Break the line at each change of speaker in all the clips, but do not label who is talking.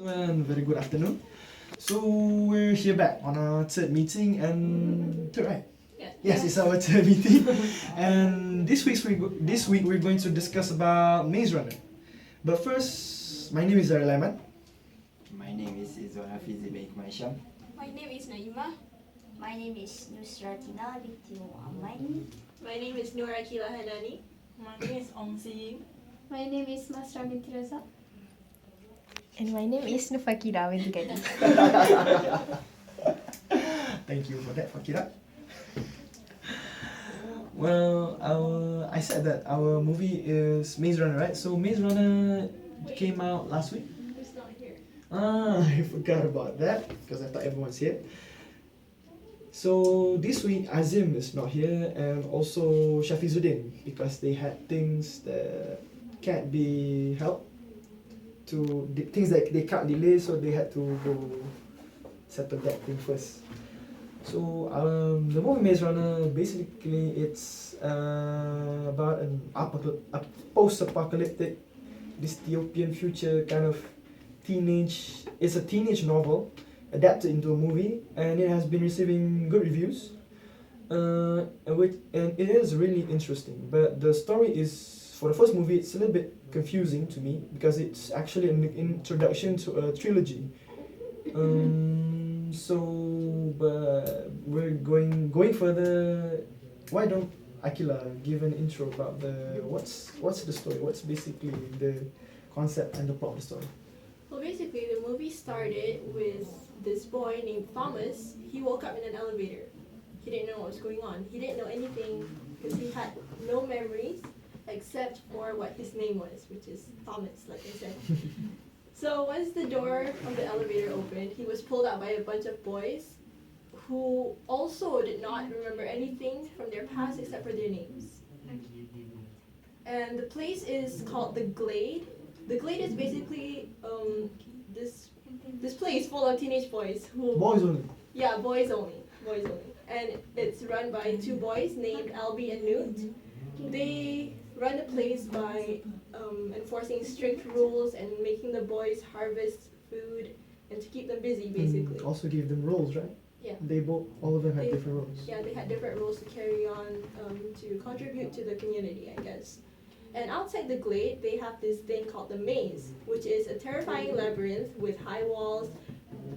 And very good afternoon. So we're here back on our third meeting and third, right?
Yeah.
Yes, it's our third meeting, and this week we're going to discuss about Maze Runner. But first, my name is Zara Laiman.
My name is Izwana Fizibaik Maisham.
My name is Naima.
My name is Nusratina Litio Amaini.
My name is Nur Akila Hanani.
My name is Ong Si.
My name is Masra binti Raza.
And my name is Nufakira with Gadi.
Thank you for that, Fakira. Well, I said that our movie is Maze Runner, right? So Maze Runner came out last week.
Who's not here?
I forgot about that because I thought everyone's here. So this week Azim is not here and also Shafizuddin because they had things that can't be helped. Things that they can't delay, so they had to go settle that thing first. So the movie Maze Runner, basically it's about a post-apocalyptic dystopian future kind of teenage. It's a teenage novel adapted into a movie, and it has been receiving good reviews. And it is really interesting. But the story is, for the first movie, it's a little bit confusing to me because it's actually an introduction to a trilogy. But we're going further. Why don't Akila give an intro about what's the story? What's basically the concept and the plot of the story?
Well, basically, the movie started with this boy named Thomas. He woke up in an elevator. He didn't know what was going on. He didn't know anything because he had no memories except for what his name was, which is Thomas, like I said. So once the door of the elevator opened, he was pulled out by a bunch of boys who also did not remember anything from their past except for their names. And the place is called the Glade. The Glade is basically this place full of teenage boys who...
Boys only.
Yeah, boys only. And it's run by two boys named Albie and Newt. They run the place by enforcing strict rules and making the boys harvest food and to keep them busy, basically.
Also give them roles, right?
Yeah.
All of them had different roles.
Yeah, they had different roles to carry on to contribute to the community, I guess. And outside the Glade, they have this thing called the maze, which is a terrifying labyrinth with high walls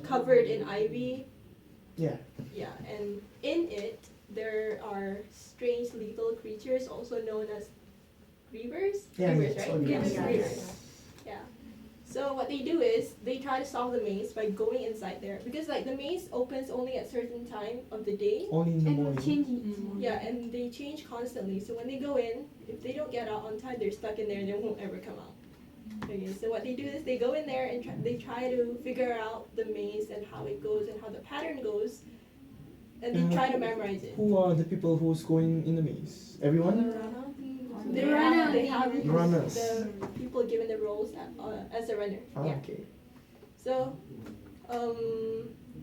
covered in ivy.
Yeah.
Yeah, and in it, there are strange lethal creatures, also known as grievers.
Yeah,
Grievers,
yeah,
right?
grievers.
Grievers. Yeah. So what they do is they try to solve the maze by going inside there because like the maze opens only at certain time of the day.
Only in the
And
morning.
changing.
Yeah, and they change constantly. So when they go in, if they don't get out on time, they're stuck in there and they won't ever come out. Okay, so what they do is they go in there and they try to figure out the maze and how it goes and how the pattern goes, and they try to memorize it.
Who are the people who's going in the maze? Everyone?
They have
The runners.
the people given the roles as a runner.
Ah,
Yeah.
okay.
So,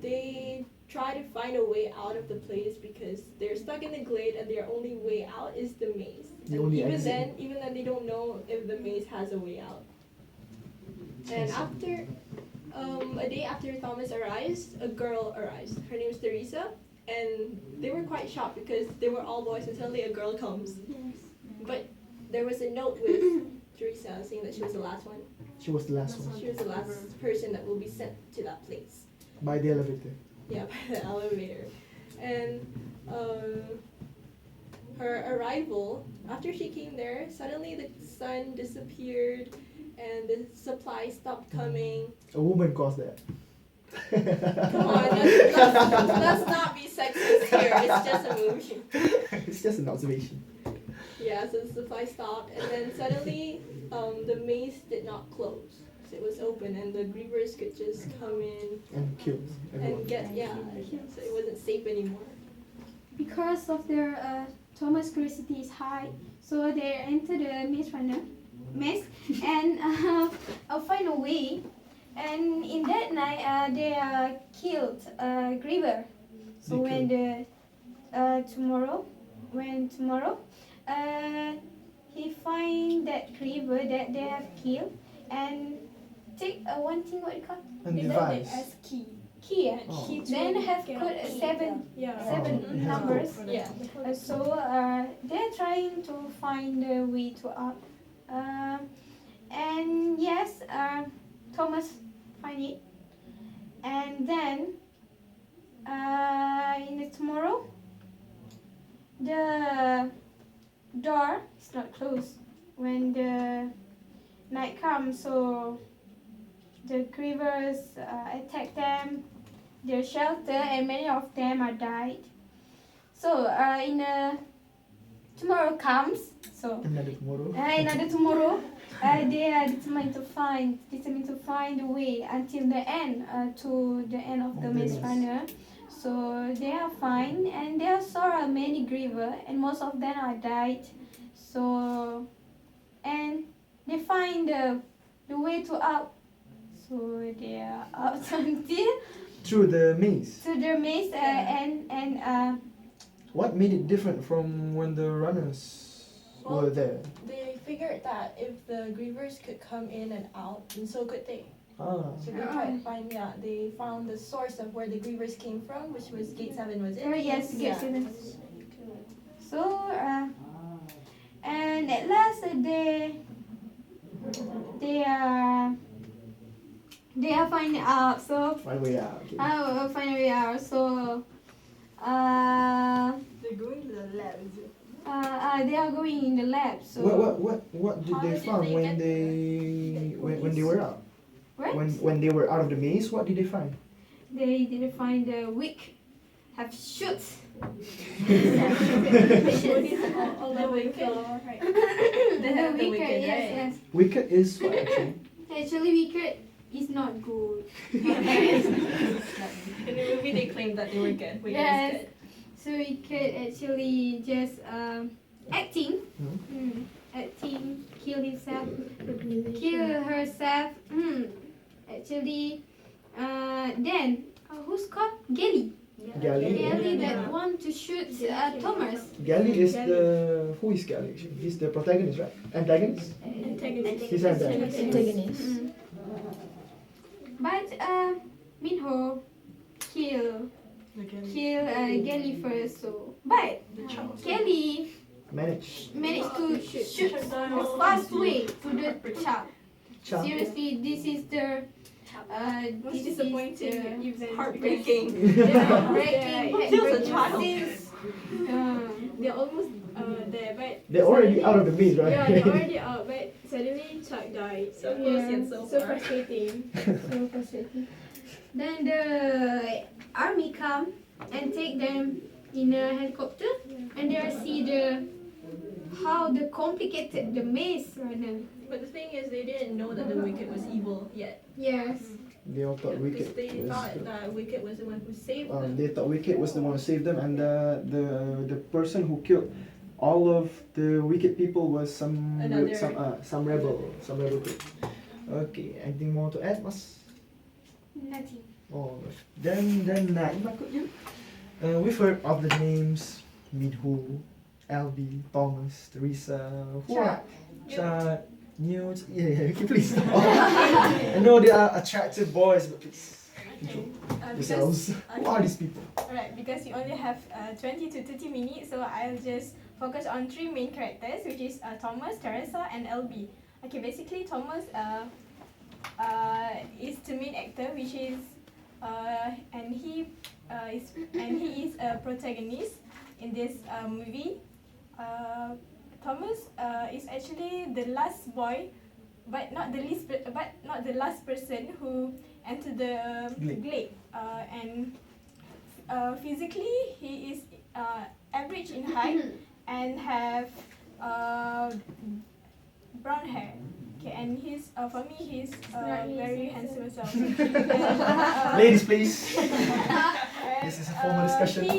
they try to find a way out of the place because they're stuck in the glade and their only way out is the maze.
The
And
only
even
exit.
then they don't know if the maze has a way out. And after, a day after Thomas arrives, a girl arrives. Her name is Teresa, and they were quite shocked because they were all boys and suddenly a girl comes. But there was a note with Teresa saying that she was the last one.
She was the last one.
She was the last person that will be sent to that place.
By the elevator.
Yeah, by the elevator. And her arrival, after she came there, suddenly the sun disappeared and the supplies stopped coming.
A woman caused that.
Come on, let's not be sexist here. It's just a movie.
It's just an observation.
Yeah, so the supply stopped, and then suddenly the maze did not close. So it was open, and the grievers could just come in
And killed everyone.
and so it wasn't safe anymore.
Because of their Thomas curiosity is high, so they enter the maze and find a way. And in that night, they killed Griever. So when tomorrow, he find that Griever that they have killed, and take one thing what you call
And
They learned it
device.
as key.
key.
Oh.
Key to
Then have
get
code
out key.
seven
Yeah.
seven
Oh, it has
numbers.
Yeah.
So they're trying to find the way to up. And yes, Thomas find it. And then in the tomorrow, the door is not closed when the night comes. So the grievers attack them, their shelter, and many of them are died. So in tomorrow comes. So
Another tomorrow.
another tomorrow, they are determined to find a way until the end, to the end of the
Of the
Maze
maze.
Runner. So they are fine, and there saw many griever, and most of them are died. So and they find the way to out. So they are out until
Through the maze.
to the maze, and
What made it different from when the runners
Well,
were there?
They figured that if the grievers could come in and out, and so could they.
Ah.
So they tried to find, they found the source of where the grievers came from, which was Gate 7, was it?
yes,
Yeah.
get seven. So and at last they are finding out. So
Right way out. Okay.
find a way out. So
They're going to the lab, is it?
they are going in the lab. So
What did
How
they
did
find
they
when
get
they were out?
what?
When they were out of the maze, what did they find?
They didn't find the wick have shoots.
All the wicked. Right.
The
have the
wicked,
wicked,
yes,
right?
yes.
Wicked is what actually?
Actually, wicked is not good.
In the movie, they claimed that they were good. Wicked
Yes.
is good.
So wicked actually just acting,
Hmm?
acting, kill himself, kill herself. Actually, then who's called Gally?
Gally.
Gally that want to shoot Thomas.
Gally is the who is Gally? Actually? He's the protagonist, right? Antagonist.
Antagonist.
He's antagonist.
Antagonist.
But Minho kill Gally first. So but Gally
Manage.
managed to shoot fast way to the child.
Child.
Seriously, this is the
Most
this is
disappointing
the
event.
heartbreaking.
Yeah, it kills a child.
Since,
They're almost there, but
They're already out of the maze, right?
yeah, they're already out, but suddenly Chuck died. So close
Yeah.
yet so
So
far.
frustrating. So frustrating. Then the army come and take them in a helicopter, and they see how the complicated the maze runner.
But the thing is, they didn't know that the Wicked was evil yet.
Yes.
They all thought
Because
Wicked
they
was.
thought that Wicked was the one who saved them.
They thought Wicked was the one who saved them, and the person who killed all of the wicked people was some
Another-
some rebel group. Okay, anything more to add, Mas?
Nothing.
Oh, then we've heard of the names Minho, LB, Thomas, Teresa, who are Chad, Newt. Yeah, okay, please. I know they are attractive boys, but please yourselves. Who are these people?
Alright, because we only have 20 to 30 minutes, so I'll just focus on three main characters, which is Thomas, Teresa, and LB. Okay, basically Thomas is the main actor, which is and he is a protagonist in this movie. Thomas is actually the last boy, but not the last person who entered the glade. And physically, he is average in height and have brown hair. Okay, and he's for me he's very handsome as well.
Ladies, please.
And,
This is a formal discussion.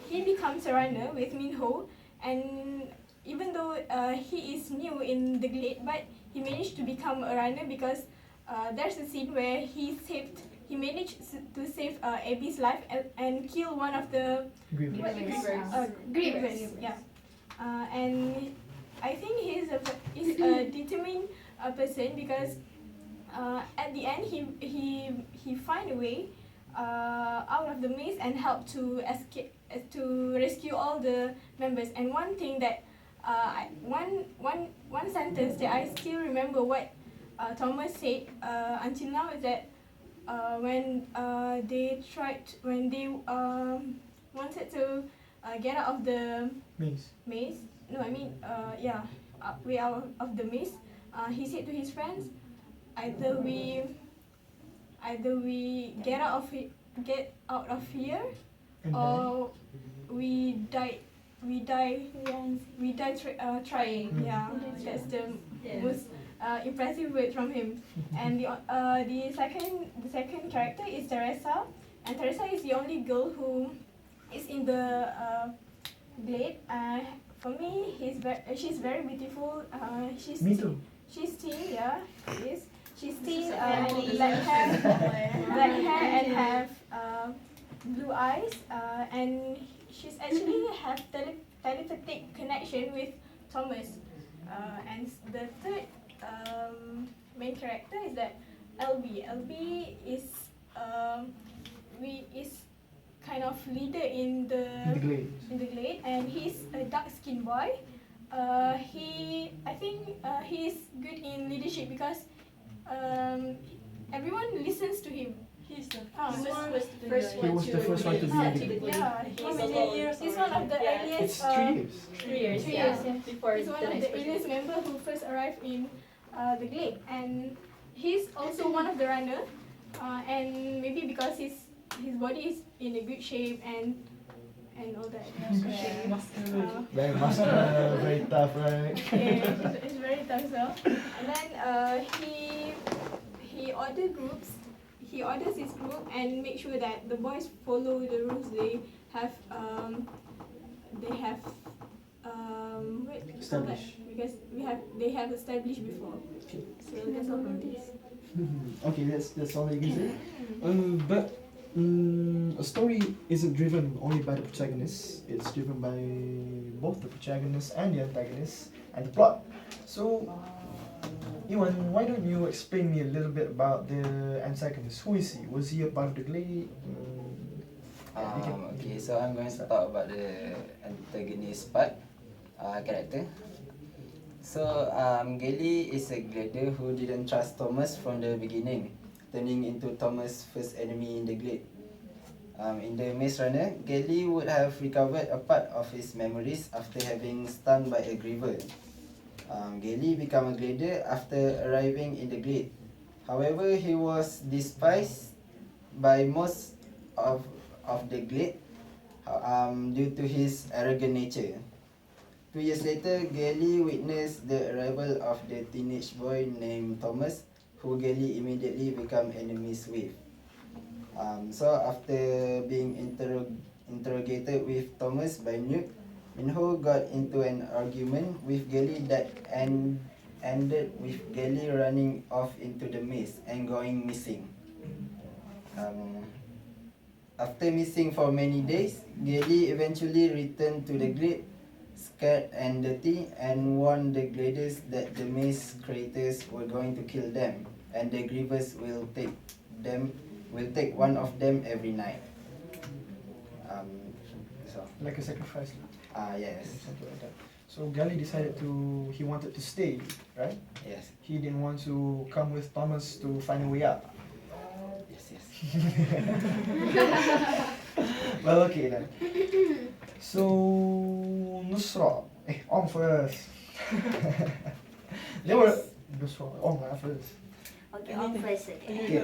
He becomes a runner with Minho, and even though he is new in the glade, but he managed to become a runner because there's a scene where he managed to save Abby's life and kill one of the grievers. Yeah, and I think he's a determined person because at the end he find a way out of the maze and help to escape to rescue all the members. And one thing that one sentence that I still remember what Thomas said until now is that when they wanted to get out of the maze. No, I mean way out of the maze. He said to his friends, either we get out of here,
And
or we die trying. Yeah, that's the most impressive word from him. And the second character is Teresa, and Teresa is the only girl who is in the glade. For me, she's very beautiful.
Me too.
She's teen, yeah, she is. She's teen, black hair and have blue eyes. And she's actually have telepathic connection with Thomas. And the third main character is that LB. LB is kind of leader in the glade, and he's a dark-skinned boy. I think he's good in leadership because everyone listens to him.
He's the
He was the first one to be in the glade.
Yeah,
How many years?
he's one of the earliest.
It's 3 years.
3 years.
3 years, yeah.
Before
He's one
the
of
next
the earliest
person.
member who first arrived in the glade, and he's also one of the runner. And maybe because his body is in a good shape and all that.
Very muscular, very tough, right?
Yeah, it's very tough. So, and then he orders his group and make sure that the boys follow the rules. They have
Established.
because they have established before.
Okay.
So that's all from this.
Okay, that's all I can say. But a story isn't driven only by the protagonist. It's driven by both the protagonist and the antagonist and the plot. So, Iwan, why don't you explain me a little bit about the antagonist? Who is he? Was he a part of the glade?
Okay, so I'm going to talk about the antagonist part, character. So, Gally is a glider who didn't trust Thomas from the beginning, turning into Thomas' first enemy in the glade. In the Maze Runner, Gally would have recovered a part of his memories after having stung by a griever. Gally became a glider after arriving in the glade. However, he was despised by most of the glade due to his arrogant nature. 2 years later, Gally witnessed the arrival of the teenage boy named Thomas, who Gally immediately became enemies with. So after being interrogated with Thomas by Newt, Minho got into an argument with Gally that ended with Gally running off into the maze and going missing. After missing for many days, Gally eventually returned to the glade, scared and dirty, and warned the gliders that the maze creators were going to kill them, and the grievers will take one of them every night.
Like a sacrifice.
Yes.
Something like that. So Gally decided he wanted to stay, right?
Yes.
He didn't want to come with Thomas to find a way out.
Yes.
Well, okay then. So Nusra, on first. Nusra, on first.
Okay, on first again.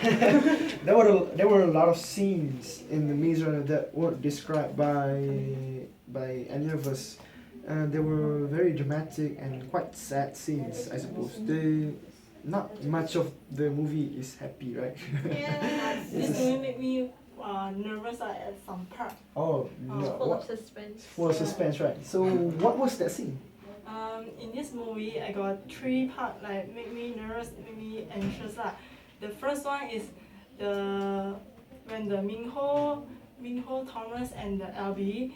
Okay. There were a lot of scenes in the Maze Runner that weren't described by any of us, and they were very dramatic and quite sad scenes, I suppose. Not much of the movie is happy, right?
Yeah, this movie made me nervous at some part.
Oh,
Full of suspense.
Full of suspense, right? So what was that scene?
In this movie, I got 3 parts like make me nervous, make me anxious lah. The first one is when the Minho, Thomas and the LB,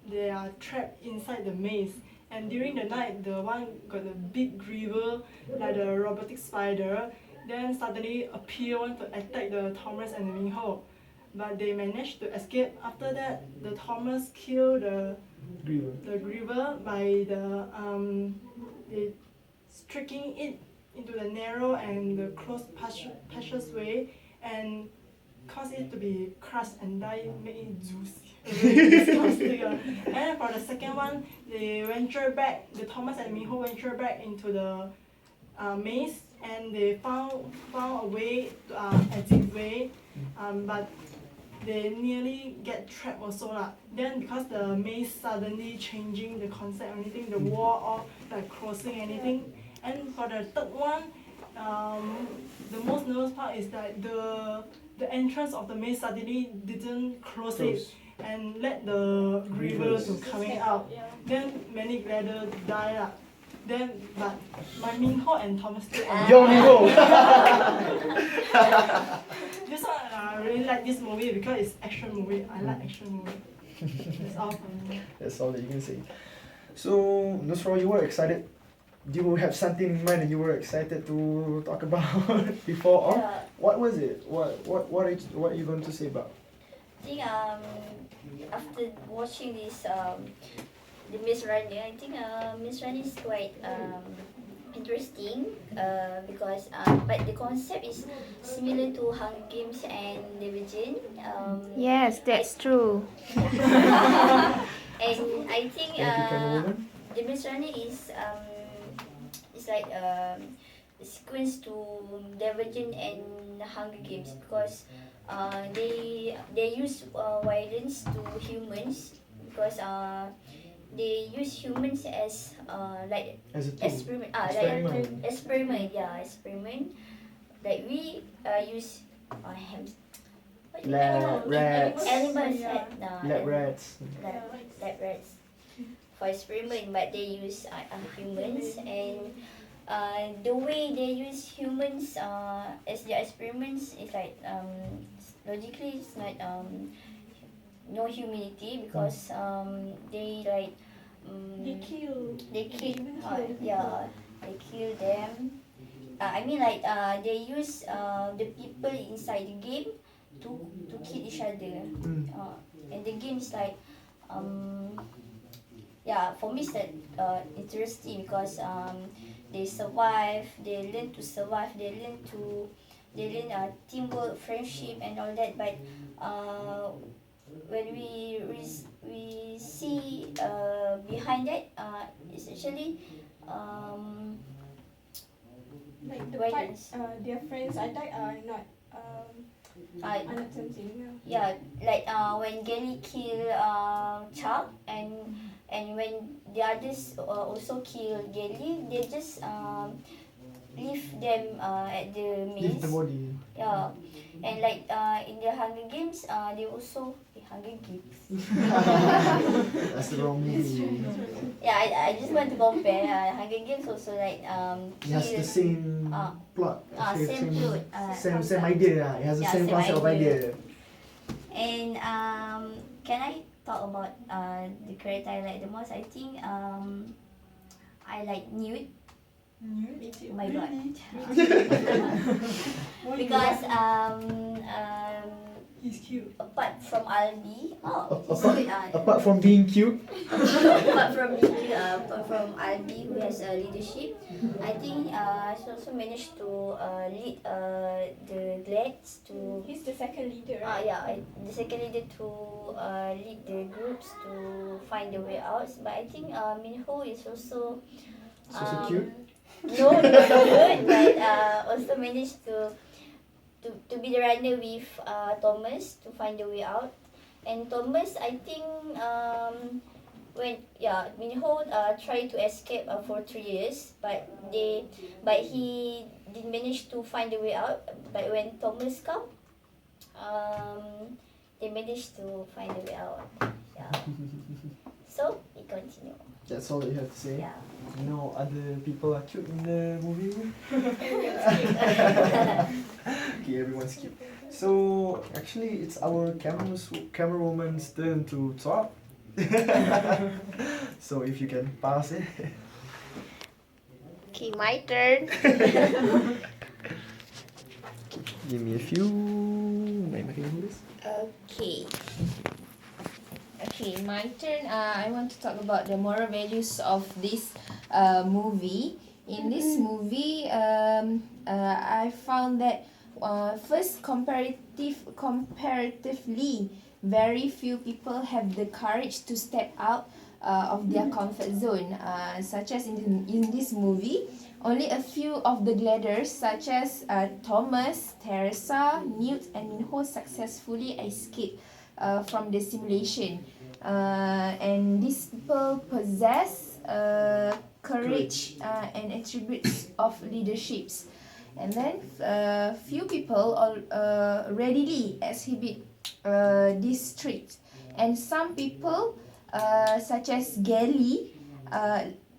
they are trapped inside the maze,
And during the night, the one got a big griever, like the robotic spider, then suddenly appear want to attack the Thomas and the Minho. But they managed to escape. After that, the Thomas killed the griever by they striking it into the narrow and the closed passageway and cause it to be crushed and die, make it juicy. Really disgusting. And for the second one, they venture back. The Thomas and Miho venture back into the maze, and they found a way, exit way, but they nearly get trapped also lah. Then because the maze suddenly changing the concept, anything, the wall all like closing anything. And for the third one, the most nervous part is that the entrance of the maze suddenly didn't close it and let the griever to coming out. Then many gladiators die lah. Then but my Minho and Thomas still alive.
Your Minho.
This one I really like this movie because it's action movie. I like action movie. That's all for me.
That's all that you can say. So, Nusra, you were excited. Do you have something in mind that you were excited to talk about before? Or what was it? What are you going to say about?
I think after watching this the Miss Runner, I think Miss Runner is quite interesting because but the concept is similar to Hunger Games and The Virgin.
Yes, that's true.
And I think the Miss Runner is like a sequence to The Virgin and Hunger Games because they use violence to humans because they use humans as like experiment. Experiment. Like we use
Rats.
animals,
Lab rats.
lab rats for experiment, but they use humans and. The way they use humans as their experiments is like logically it's not no humanity because they like
They kill
they kill them. I mean like they use the people inside the game to kill each other. And the game is like for me it's like interesting because they survive, they learn to survive, they learn teamwork, friendship and all that. But when we see behind that, it's actually
Like the
violence.
part their friends are died are not something.
Yeah, like when Gally kill Chuck and when the others also kill Gally, they just leave them at the maze.
Leave the body.
Yeah, and like in the Hunger Games, they also Hunger Games.
That's the wrong movie.
Yeah, I just want to compare. Hunger Games also like
It has the same plot.
same plot.
Same idea. It has the same concept of idea.
And can I talk about the character I like the most? I think I like Newt.
Me too.
Oh my god.
Why
Because
He's cute.
apart from Albi,
Apart from being cute,
apart from Albi who has leadership, I think she also managed to lead the Glads to
He's the second leader, right?
the second leader to lead the groups to find the way out. But I think Minho is also
so cute.
no good, but also managed to be the runner with Thomas to find the way out. And Thomas, I think Minho tried to escape for 3 years, but he didn't manage to find the way out. But when Thomas come, they managed to find the way out. Yeah. So we continue.
That's all that you have to say.
Yeah.
You know, other people are cute in the movie. Okay, everyone's cute. So actually, it's our camera woman's turn to talk. So if you can pass it.
Okay, my turn.
Give me a few. May makin dulu.
Okay. Okay, my turn. I want to talk about the moral values of this movie. In this movie, I found that first comparatively, very few people have the courage to step out of their comfort zone. Such as in this movie, only a few of the gliders, such as Thomas, Teresa, Newt, and Minho, successfully escaped from the simulation. And these people possess courage and attributes of leaderships. And then few people readily exhibit this trait. And some people, such as Gally,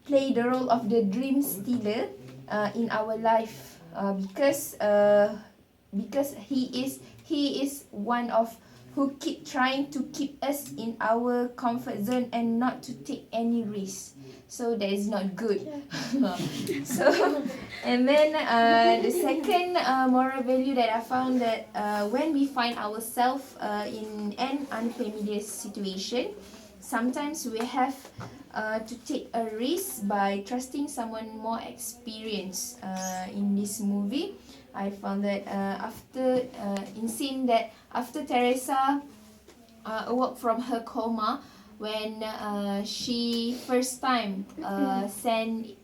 play the role of the dream stealer in our life because he is one of who keep trying to keep us in our comfort zone and not to take any risk. So that is not good. So, and then the second moral value that I found that when we find ourselves in an unfamiliar situation, sometimes we have to take a risk by trusting someone more experienced. In this movie, I found that after in scene that after Teresa awoke from her coma, when she first time sent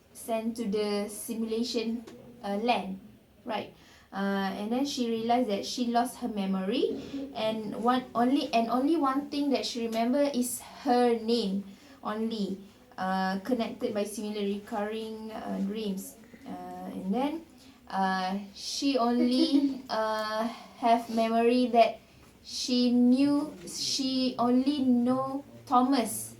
to the simulation land, right? And then she realized that she lost her memory, and only one thing that she remember is her name only, connected by similar recurring dreams. And then she only have memory that she only know Thomas.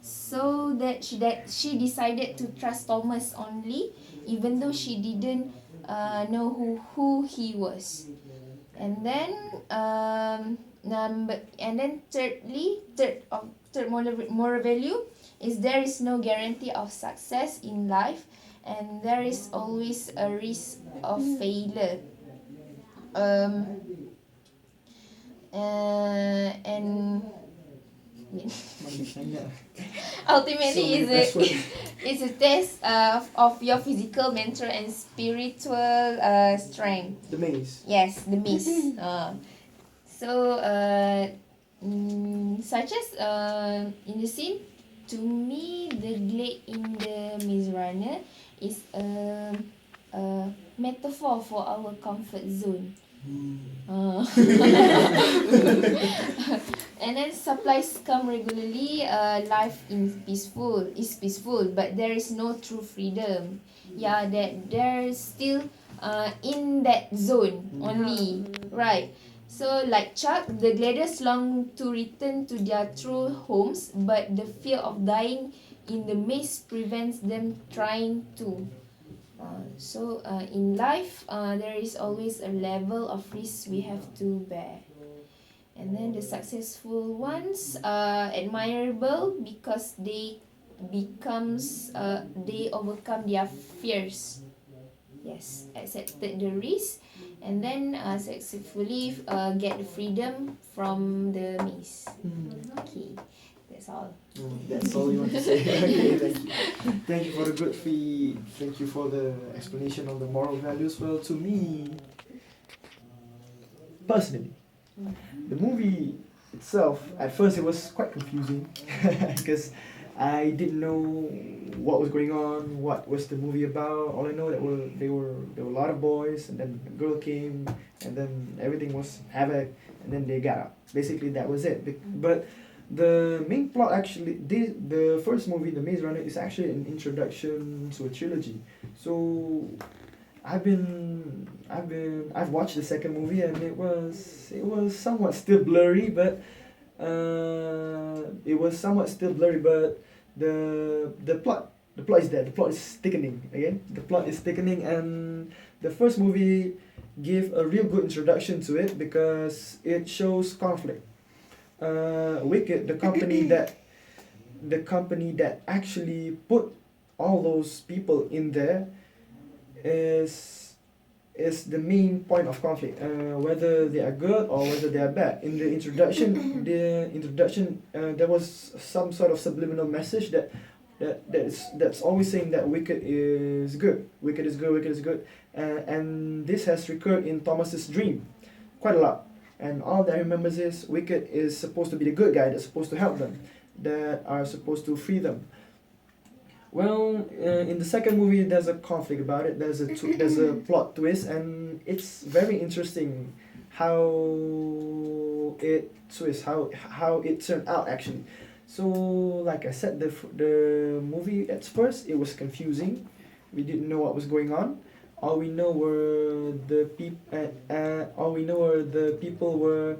So that she decided to trust Thomas only, even though she didn't know who he was. And then third moral value is there is no guarantee of success in life, and there is always a risk of failure. And ultimately it's a test of your physical, mental, and spiritual strength.
The maze.
Yes, the maze. Such as in the scene, to me, the glade in the Maze Runner is a metaphor for our comfort zone. And then supplies come regularly. Life is peaceful, but there is no true freedom. Yeah, that there's still in that zone only, right? So like Chuck, the gliders long to return to their true homes, but the fear of dying in the maze prevents them trying to. So in life, there is always a level of risk we have to bear. And then the successful ones are admirable because they overcome their fears. Yes, accepted the risk, and then successfully get the freedom from the maze. Okay, that's all.
That's all you want to say. Okay, thank you. Thank you for the good feed. Thank you for the explanation of the moral values. Well, to me, personally, the movie itself, at first it was quite confusing because I didn't know what was going on, what was the movie about. All I know that there were a lot of boys, and then a girl came, and then everything was havoc, and then they got out. Basically, that was it. But the main plot actually, the first movie, The Maze Runner, is actually an introduction to a trilogy. So I've watched the second movie, and it was somewhat still blurry, but the plot is there. The plot is thickening. Okay, the plot is thickening, and the first movie gave a real good introduction to it because it shows conflict. Wicked, the company that actually put all those people in there, is the main point of conflict. Whether they are good or whether they are bad. In the introduction, there was some sort of subliminal message that's always saying that Wicked is good. Wicked is good. Wicked is good. And this has recurred in Thomas's dream quite a lot. And all that he remembers is Wicked is supposed to be the good guy that's supposed to help them, that are supposed to free them. Well, in the second movie, there's a conflict about it. There's a plot twist, and it's very interesting how it twists, how it turned out actually. So, like I said, the movie at first it was confusing. We didn't know what was going on. All we know were the people were.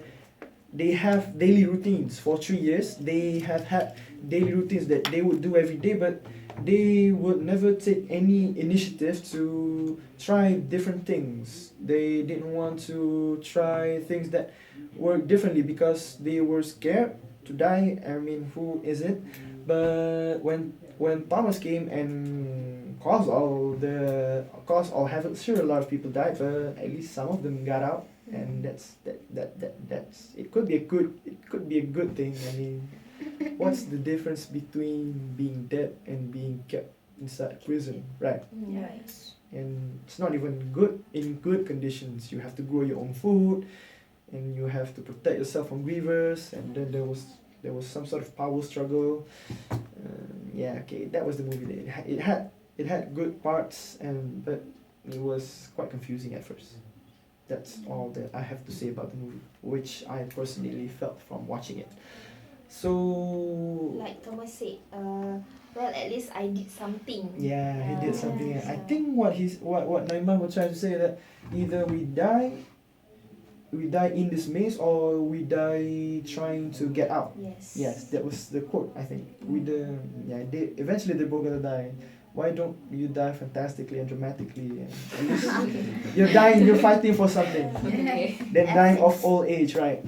They have daily routines for 3 years. They have had daily routines that they would do every day, but they would never take any initiative to try different things. They didn't want to try things that work differently because they were scared to die. I mean, who isn't? But when Thomas came and caused all havoc, sure, a lot of people died, but at least some of them got out, and that's it could be a good thing. I mean, what's the difference between being dead and being kept inside prison, right?
Right.
And it's not even good in good conditions. You have to grow your own food, and you have to protect yourself from grievers. And then there was some sort of power struggle. That was the movie. It had good parts, but it was quite confusing at first. That's all that I have to say about the movie, which I personally felt from watching it. So,
Like Thomas said, well, at least I did something.
yeah, he did something.
Yeah.
I think what Naimah was trying to say, that either we die in this maze, or we die trying to get out.
Yes.
Yes, that was the quote, I think. Eventually they both gonna die. Why don't you die fantastically and dramatically? And at least you're fighting for something.
Okay.
Then dying of old age, right?